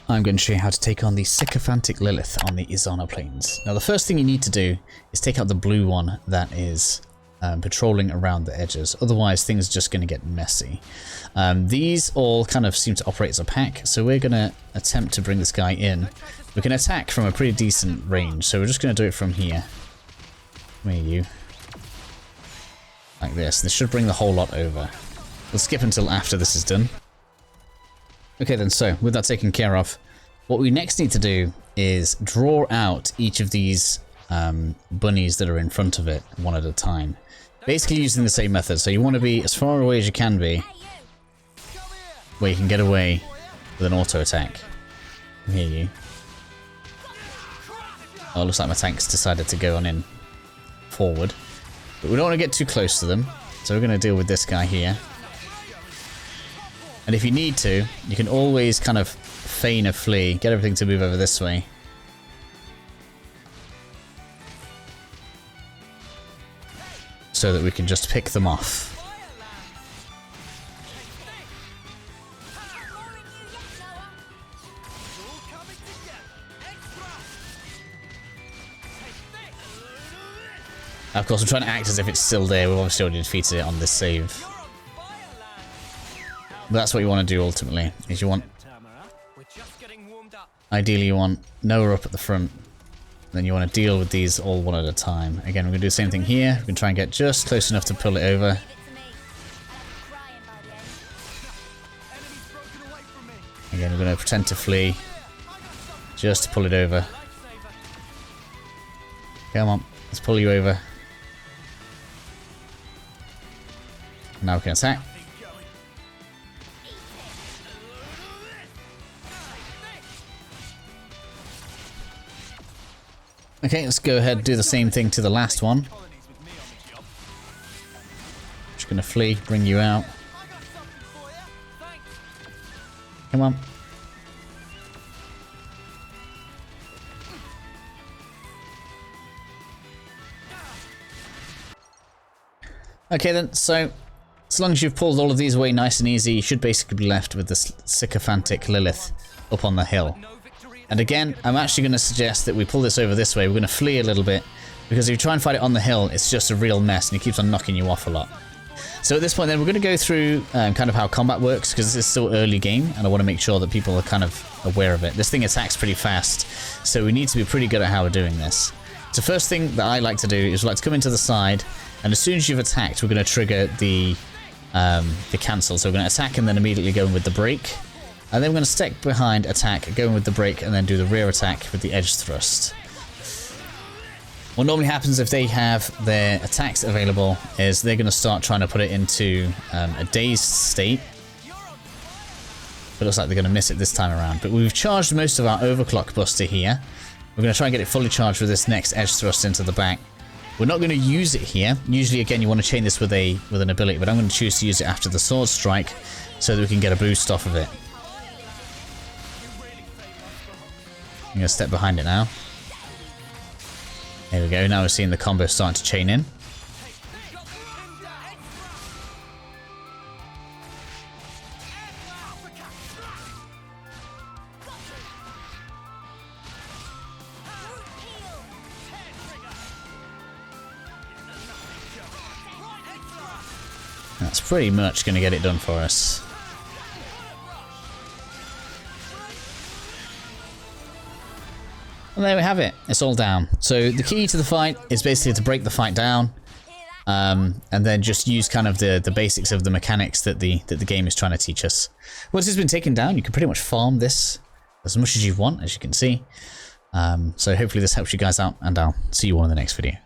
I'm going to show you how to take on the Sycophantic Lilith on the Izana Plains. Now the first thing you need to do is take out the blue one that is patrolling around the edges, otherwise things are just going to get messy. These all kind of seem to operate as a pack, so we're going to attempt to bring this guy in. We can attack from a pretty decent range, so we're just going to do it from here. Where are you? Like this. This should bring the whole lot over. We'll skip until after this is done. Okay then, so with that taken care of, what we next need to do is draw out each of these bunnies that are in front of it one at a time. Basically using the same method, so you want to be as far away as you can be, where you can get away with an auto attack. I hear you. Oh, it looks like my tank's decided to go on in forward. But we don't want to get too close to them, so we're going to deal with this guy here. And if you need to, you can always kind of feign a flee, get everything to move over this way. So that we can just pick them off. Of course, we're trying to act as if it's still there. We've obviously already defeated it on this save. But that's what you want to do ultimately, is you want... Ideally you want Noah up at the front, then you want to deal with these all one at a time. Again, we're going to do the same thing here. We can try and get just close enough to pull it over. Again, we're going to pretend to flee, just to pull it over. Come on, let's pull you over. Now we can attack. Okay, let's go ahead and do the same thing to the last one. Just gonna flee, bring you out. Come on. Okay then, so as long as you've pulled all of these away nice and easy, you should basically be left with the Sycophantic Lilith up on the hill. And again, I'm actually going to suggest that we pull this over this way. We're going to flee a little bit, because if you try and fight it on the hill, it's just a real mess and it keeps on knocking you off a lot. So at this point then, we're going to go through kind of how combat works, because this is still early game and I want to make sure that people are kind of aware of it. This thing attacks pretty fast, so we need to be pretty good at how we're doing this. So first thing that I like to do is we like to come into the side, and as soon as you've attacked, we're going to trigger the cancel. So we're going to attack and then immediately go in with the break. And then we're going to stick behind, attack, go in with the break, and then do the rear attack with the edge thrust. What normally happens if they have their attacks available is they're going to start trying to put it into a dazed state. But it looks like they're going to miss it this time around. But we've charged most of our overclock buster here. We're going to try and get it fully charged with this next edge thrust into the back. We're not going to use it here. Usually, again, you want to chain this with an ability, but I'm going to choose to use it after the sword strike so that we can get a boost off of it. I'm going to step behind it now. There we go, now we're seeing the combo starting to chain in. That's pretty much going to get it done for us. And there we have it. It's all down. So the key to the fight is basically to break the fight down, and then just use kind of the basics of the mechanics that the game is trying to teach us. Once it's been taken down, you can pretty much farm this as much as you want, as you can see. So hopefully this helps you guys out, and I'll see you all in the next video.